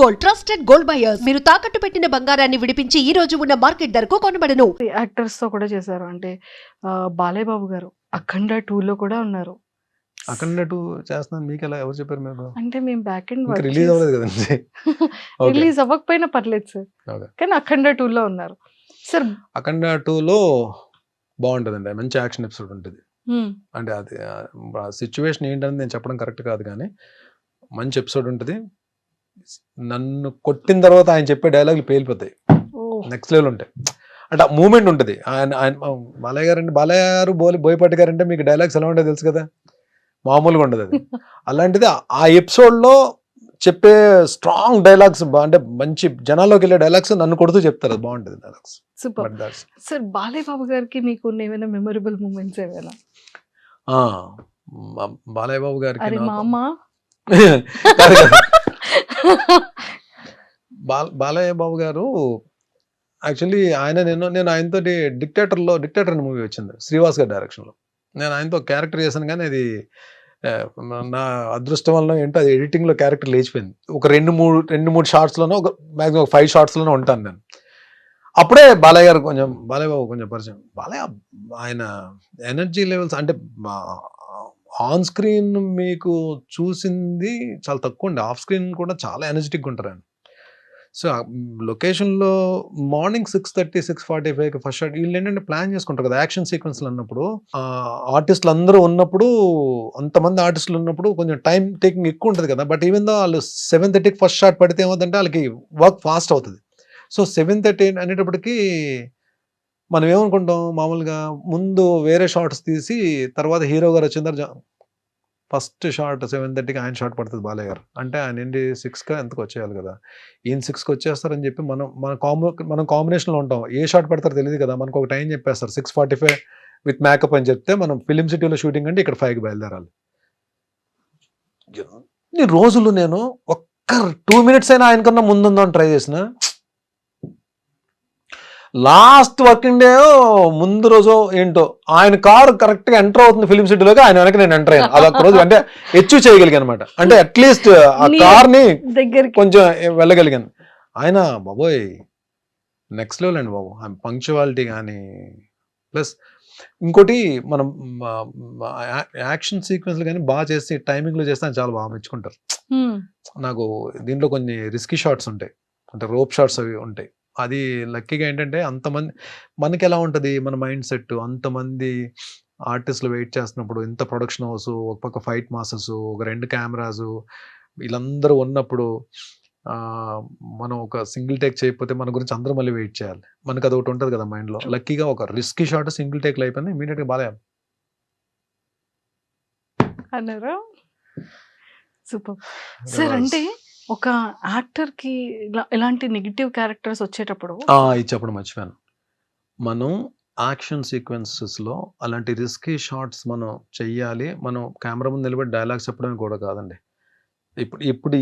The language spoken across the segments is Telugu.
Gold, trusted gold buyers. మీరు తాకట్టు పెట్టిన బంగారాన్ని విడిపించి ఈ రోజు ఉన్న మార్కెట్ ధరకు కొనబడను. యాక్టర్స్ తో కూడా చేశారు. అంటే బాలయ్య బాబు గారు అఖండ 2 లో కూడా ఉన్నారు. అఖండ 2 చేస్తున్నాను మీకు ఎలా ఎవరు చెప్పారు మీకు? అంటే మేము బ్యాక్ ఎండ్ ఇంకా రిలీజ్ అవ్వలేదు కదండి. ఓకే. రిలీజ్ అవ్వకపోయినా పర్లేదు సార్. ఓకే. కానీ అఖండ 2 లో ఉన్నారు సార్. అఖండ 2లో బాగుంటుందండి, మంచి యాక్షన్ ఎపిసోడ్ ఉంటుంది. అంటే అది సిచ్యువేషన్ ఏంటని నేను చెప్పడం కరెక్ట్ కాదు, కానీ మంచి ఎపిసోడ్ ఉంటుంది. నన్ను కొట్టిన తర్వాత ఆయన చెప్పే డైలాగులు పేలిపోతాయి, నెక్స్ట్ లెవెల్ ఉంటాయి. అంటే మూమెంట్ ఉంటుంది. ఆయన బాలయ్య గారు అంటే బాలయ్య గారు బోయపాటి గారు అంటే మీకు డైలాగ్స్ ఎలా ఉంటాయో తెలుసు కదా, మామూలుగా ఉండదు అది. అలాంటిది ఆ ఎపిసోడ్లో చెప్పే స్ట్రాంగ్ డైలాగ్స్, అంటే మంచి జనాల్లోకి వెళ్ళే డైలాగ్స్ నన్ను కొడుతూ చెప్తారు, అది బాగుంటుంది dialogues. Super sir. Balayya Babu గారికి మీకు ఏమైనా మెమరబుల్ మూమెంట్స్ ఏమైనా? బాలయ్య బాబు గారికి అరే మామ బాలయ్య బాబు గారు యాక్చువల్లీ నేను ఆయనతో డిక్టేటర్ అనే మూవీ వచ్చింది శ్రీవాస్ గారి డైరెక్షన్లో. నేను ఆయనతో క్యారెక్టర్ చేశాను, కానీ అది నా అదృష్టం వల్ల ఏంటో అది ఎడిటింగ్లో క్యారెక్టర్ లేచిపోయింది. ఒక రెండు మూడు షార్ట్స్లోనో, ఒక మ్యాక్సిమం 5 షార్ట్స్లోనో ఉంటాను నేను. అప్పుడే బాలయ్య గారు బాలయ్య బాబు కొంచెం పరిచయం. బాలయ్య ఆయన ఎనర్జీ లెవెల్స్ అంటే ఆన్ స్క్రీన్ మీకు చూసింది చాలా తక్కువ అండి, ఆఫ్ స్క్రీన్ కూడా చాలా ఎనర్జెటిక్గా ఉంటారు ఆయన. సో లొకేషన్లో మార్నింగ్ 6:30, 6:45 ఫస్ట్ షాట్. వీళ్ళు ఏంటంటే ప్లాన్ చేసుకుంటారు కదా యాక్షన్ సీక్వెన్స్లు అన్నప్పుడు. ఆర్టిస్టులు అందరూ ఉన్నప్పుడు, అంతమంది ఆర్టిస్టులు ఉన్నప్పుడు కొంచెం టైం టేకింగ్ ఎక్కువ ఉంటుంది కదా. బట్ ఈవెన్ దో వాళ్ళు 7:30కి ఫస్ట్ షాట్ పడితే ఏమవుతుందంటే వాళ్ళకి వర్క్ ఫాస్ట్ అవుతుంది. సో 7:30 అనేటప్పటికి మనం ఏమనుకుంటాం, మామూలుగా ముందు వేరే షార్ట్స్ తీసి తర్వాత హీరో గారు వచ్చిన తర్వాత ఫస్ట్ షార్ట్ 7:30కి ఆయన షార్ట్ పడుతుంది బాలయ్య గారు. అంటే ఆయన ఏంటి 6కి ఎంతకు వచ్చేయాలి కదా, ఈయన 6కి వచ్చేస్తారని చెప్పి మనం కాంబినేషన్లో ఉంటాం. ఏ షార్ట్ పెడతారో తెలియదు కదా, మనకు ఒక టైం చెప్పేస్తారు 6:45 విత్ మేకప్ అని చెప్తే, మనం ఫిలిం సిటీలో షూటింగ్ అంటే ఇక్కడ 5కి బయలుదేరాలి. ఎన్ని రోజులు నేను ఒక్క 2 మినిట్స్ అయినా ఆయనకన్నా ముందుందని ట్రై చేసిన. లాస్ట్ వర్కింగ్ డే ముందు రోజు ఏంటో ఆయన కారు కరెక్ట్గా ఎంటర్ అవుతుంది ఫిలిం సిటీలోకి, ఆయన వెనక నేను ఎంటర్ అయ్యాను. అదొక రోజు అంటే అచీవ్ చేయగలిగాను అనమాట. అంటే అట్లీస్ట్ ఆ కార్ని కొంచెం వెళ్ళగలిగాను. ఆయన బాబోయ్ నెక్స్ట్ లెవెల్ అండి బాబు, ఆయన పంక్చువాలిటీ కానీ, ప్లస్ ఇంకోటి మనం యాక్షన్ సీక్వెన్స్లు కానీ బాగా చేసి టైమింగ్లో చేస్తే ఆయన చాలా బాగా మెచ్చుకుంటారు. నాకు దీంట్లో కొన్ని రిస్కీ షాట్స్ ఉంటాయి, అంటే రోప్ షాట్స్ అవి ఉంటాయి. అది లక్కీగా ఏంటంటే అంతమంది మనకి ఎలా ఉంటుంది మన మైండ్ సెట్, అంతమంది ఆర్టిస్టులు వెయిట్ చేస్తున్నప్పుడు, ఇంత ప్రొడక్షన్ హౌస్, ఒక పక్క ఫైట్ మాస్టర్స్, ఒక 2 కెమెరాస్, వీళ్ళందరూ ఉన్నప్పుడు మనం ఒక సింగిల్ టేక్ చేయకపోతే మన గురించి అందరూ మళ్ళీ వెయిట్ చేయాలి. మనకు అది ఒకటి ఉంటుంది కదా మైండ్లో. లక్కీగా ఒక రిస్కీ షాట్ సింగిల్ టేక్లో అయిపోయింది, ఇమీడియట్గా బాలయ్య అన్నారా? Super sir. అంటే ఒక యాక్టర్ కి ఎలాంటి నెగిటివ్ క్యారెక్టర్స్ వచ్చేటప్పుడు ఇది చెప్పడం మర్చిపోయాను. మనం యాక్షన్ సీక్వెన్సెస్లో అలాంటి రిస్కీ షాట్స్ మనం చెయ్యాలి. మనం కెమెరా ముందు నిలబడి డైలాగ్స్ చెప్పడం కూడా కాదండి. ఇప్పుడు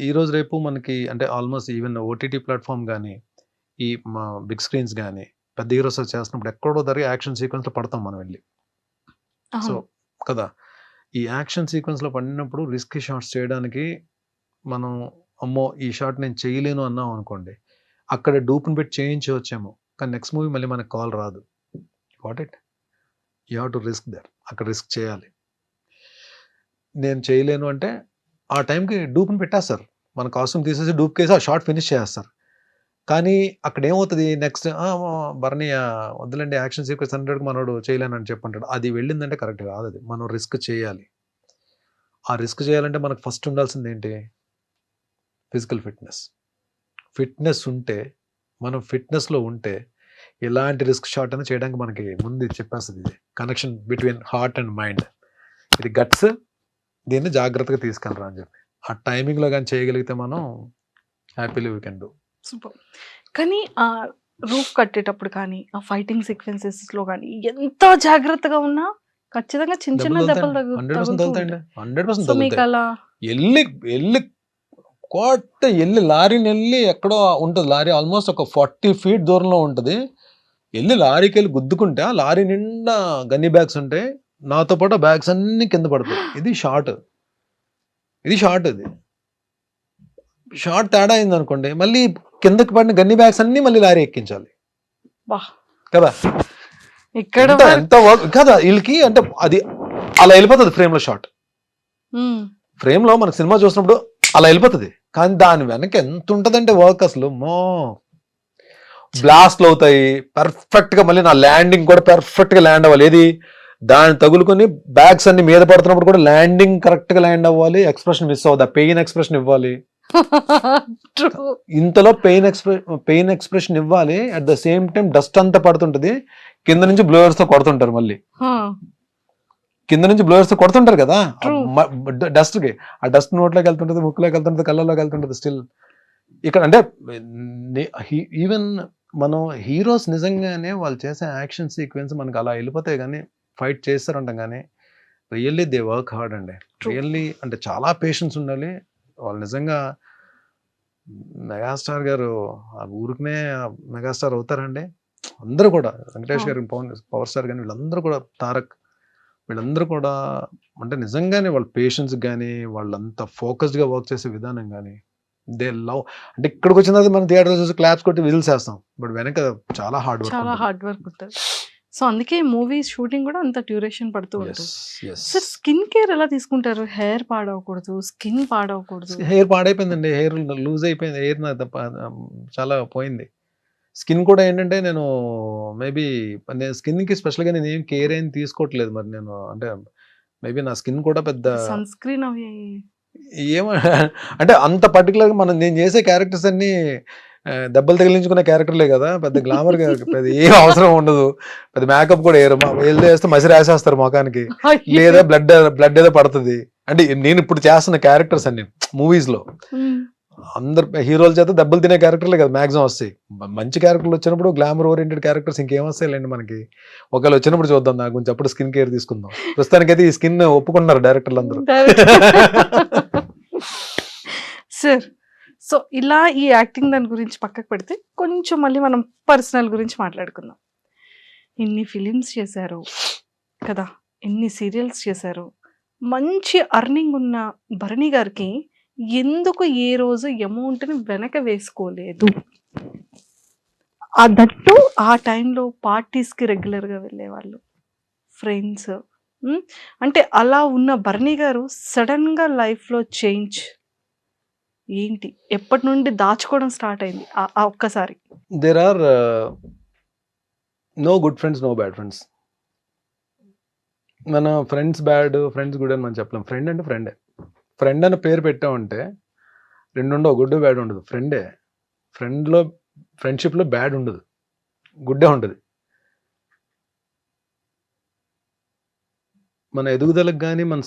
ఈ రోజు రేపు మనకి అంటే ఆల్మోస్ట్ ఈవెన్ ఓటీటీ ప్లాట్ఫామ్ కానీ, ఈ మా బిగ్ స్క్రీన్స్ కానీ, పెద్ద హీరోస్ చేస్తున్నప్పుడు ఎక్కడో దగ్గర యాక్షన్ సీక్వెన్స్లో పడతాం మనం వెళ్ళి. సో కదా, ఈ యాక్షన్ సీక్వెన్స్లో పడినప్పుడు రిస్కీ షాట్స్ చేయడానికి మనం అమ్మో ఈ షాట్ నేను చేయలేను అన్నాం అనుకోండి, అక్కడ డూప్ని పెట్టి చేయించవచ్చేమో, కానీ నెక్స్ట్ మూవీ మళ్ళీ మనకు కాల్ రాదు. What it you have to risk there. అక్కడ రిస్క్ చేయాలి. నేను చేయలేను అంటే ఆ టైంకి డూప్ని పెట్టేస్తారు, మన కాస్ట్యూమ్ తీసేసి డూప్ కేసి ఆ షార్ట్ ఫినిష్ చేస్తారు. కానీ అక్కడ ఏమవుతుంది నెక్స్ట్, బర్నీ వద్దులండి యాక్షన్ సీక్వెన్స్ 100కి మనోడు చేయలేనని చెప్పంటాడు. అది వెళ్ళిందంటే కరెక్ట్ కాదు. అది మనం రిస్క్ చేయాలి. ఆ రిస్క్ చేయాలంటే మనకు ఫస్ట్ ఉండాల్సింది ఏంటి, ఫిజికల్ ఫిట్నెస్ ఉంటే, మనం ఫిట్నెస్లో ఉంటే ఎలాంటి రిస్క్ షాట్ అయినా చేయడానికి మనకి ముందు చెప్పేస్తుంది. ఇది connection between heart and mind, ఇది గట్స్, దీన్ని జాగ్రత్తగా తీసుకెళ్ళరా అని చెప్పి ఆ టైమింగ్లో కానీ చేయగలిగితే మనం happily we can do. Super. కానీ ఆ రూఫ్ కట్టేటప్పుడు కానీ, ఆ ఫైటింగ్ సీక్వెన్సెస్లో కానీ ఎంత జాగ్రత్తగా ఉన్నా ఖచ్చితంగా చిన్న చిన్న దెబ్బలు 100% మీకు అలా వెళ్ళి కోట వెళ్ళి లారీని వెళ్ళి ఎక్కడో ఉంటుంది, లారీ ఆల్మోస్ట్ ఒక 40 feet దూరంలో ఉంటుంది. వెళ్ళి లారీకి వెళ్ళి గుద్దుకుంటే ఆ లారీ నిండా గన్నీ బ్యాగ్స్ ఉంటాయి, నాతో పాటు బ్యాగ్స్ అన్ని కింద పడతాయి. ఇది షార్ట్. ఇది షార్ట్ తేడా అయింది అనుకోండి, మళ్ళీ కిందకి పడిన గన్ని బ్యాగ్స్ అన్ని మళ్ళీ లారీ ఎక్కించాలి బా కదా. ఇక్కడ ఎంత వర్క్ కదా వీళ్ళకి, అంటే అది అలా వెళ్ళిపోతుంది ఫ్రేమ్ లో షార్ట్. ఫ్రేమ్ లో మనకు సినిమా చూసినప్పుడు అలా వెళ్ళిపోతుంది, కానీ దాని వెనక ఎంత ఉంటదంటే వర్క్ అసలు బ్లాస్ట్లు అవుతాయి పర్ఫెక్ట్ గా, మళ్ళీ నా ల్యాండింగ్ కూడా పర్ఫెక్ట్ గా ల్యాండ్ అవ్వాలి. ఏది దాన్ని తగులుకొని బ్యాగ్స్ అన్ని మీద పడుతున్నప్పుడు కూడా ల్యాండింగ్ కరెక్ట్ గా ల్యాండ్ అవ్వాలి, ఎక్స్ప్రెషన్ మిస్ అవ్వదు, ఆ పెయిన్ ఎక్స్ప్రెషన్ ఇవ్వాలి. ఇంతలో పెయిన్ ఎక్స్ప్రెషన్ ఇవ్వాలి, at the same time dust అంతా పడుతుంటది, కింద నుంచి బ్లోయర్స్ తో కొడుతుంటారు, మళ్ళీ కింద నుంచి బ్లోయర్స్ తో కొడుతుంటారు కదా డస్ట్ కి, ఆ డస్ట్ నోట్లోకి వెళ్తుంటది, ముక్కులోకి వెళ్తుంటది, కళ్ళలోకి వెళ్తుంటది. స్టిల్ ఇక్కడ అంటే ఈవెన్ మనం హీరోస్ నిజంగానే వాళ్ళు చేసే యాక్షన్ సీక్వెన్స్ మనకు అలా వెళ్ళిపోతాయి, కానీ ఫైట్ చేస్తారంటాం, కానీ రియల్లీ దే వర్క్ హార్డ్ అండి. రియల్లీ అంటే చాలా పేషెన్స్ ఉండాలి వాళ్ళు. నిజంగా మెగాస్టార్ గారు ఆ ఊరికనే మెగాస్టార్ అవుతారండి. అందరూ కూడా వెంకటేష్ గారు, పవర్ స్టార్ కానీ వీళ్ళందరూ కూడా, తారక్ వీళ్ళందరూ కూడా అంటే నిజంగానే వాళ్ళ పేషెన్స్ కానీ వాళ్ళంతా ఫోకస్డ్గా వర్క్ చేసే విధానం కానీ దే లవ్. అంటే ఇక్కడికి వచ్చిన తర్వాత మనం థియేటర్ చూసి క్లాప్స్ కొట్టి విజిల్స్ వేస్తాం, బట్ వెనక చాలా హార్డ్ వర్క్ ఉంటుంది. సో అందుకే మూవీ షూటింగ్ కూడా అంత డ్యూరేషన్ పడుతూ ఉంటుంది. సార్ స్కిన్ కేర్ ఎలా తీసుకుంటారు? హెయిర్ పాడవకూడదు, స్కిన్ పాడవకూడదు. హెయిర్ పాడైపోయిందండి, హెయిర్ లూజ్ అయిపోయింది, హెయిర్ చాలా పోయింది. స్కిన్ కూడా ఏంటంటే నేను మేబీ నేను స్కిన్కి స్పెషల్గా నేను ఏం కేర్ ఏం తీసుకోవట్లేదు. మరి నేను అంటే మేబీ నా స్కిన్ కూడా పెద్ద సన్ స్క్రీన్ అవి ఏమో అంటే అంత పర్టికులర్గా నేను చేసే క్యారెక్టర్స్ అన్ని దెబ్బలు తగిలించుకునే క్యారెక్టర్లే కదా, పెద్ద గ్లామర్ పెద్ద ఏం అవసరం ఉండదు, పెద్ద మేకప్ కూడా వేయరు, ఏదో వేస్తే మసి రాసేస్తారు ముఖానికి, లేదా బ్లడ్ ఏదో పడుతుంది. అంటే నేను ఇప్పుడు చేస్తున్న క్యారెక్టర్స్ అన్ని మూవీస్ లో అందరు హీరోల చేత దెబ్బలు తినే క్యారెక్టర్లే కదా మాక్సిమం వస్తాయి. మంచి క్యారెక్టర్లు వచ్చినప్పుడు గ్లామర్ ఓరియంటెడ్ క్యారెక్టర్స్ ఇంకేం వస్తాయిలేండి మనకి. ఒకవేళ వచ్చినప్పుడు చూద్దాం, నాకు కొంచెం అప్పుడు స్కిన్ కేర్ తీసుకుందాం. ప్రస్తుతానికైతే ఈ స్కిన్ ఒప్పుకున్నారు డైరెక్టర్లు అందరూ. సార్ సో ఇలా ఈ యాక్టింగ్ దాని గురించి పక్కకు పెడితే కొంచెం మళ్ళీ మనం పర్సనల్ గురించి మాట్లాడుకుందాం. ఎన్ని ఫిలిమ్స్ చేశారు కదా, ఎన్ని సీరియల్స్ చేశారు, మంచి అర్నింగ్ ఉన్న భరణి గారికి ఎందుకు ఏ రోజు అమౌంట్ని వెనక వేసుకోలేదు? దట్టు ఆ టైంలో పార్టీస్కి రెగ్యులర్గా వెళ్ళేవాళ్ళు, ఫ్రెండ్స్. అంటే అలా ఉన్న భరణి గారు సడన్గా లైఫ్లో చేంజ్ ఏంటి? ఎప్పటి నుండి దాచుకోవడం స్టార్ట్ అయింది ఆ ఒక్కసారి? There are no good friends, no bad friends. మన ఫ్రెండ్స్ బ్యాడ్, ఫ్రెండ్స్ గుడ్ అని మనం చెప్పలేం. ఫ్రెండ్ అంటే ఫ్రెండే. ఫ్రెండ్ అని పేరు పెట్టామంటే రెండు ఉండవు, గుడ్ బ్యాడ్ ఉండదు. ఫ్రెండే. ఫ్రెండ్షిప్లో బ్యాడ్ ఉండదు, గుడ్డే ఉంటుంది. మన ఎదుగుదలకు కానీ మన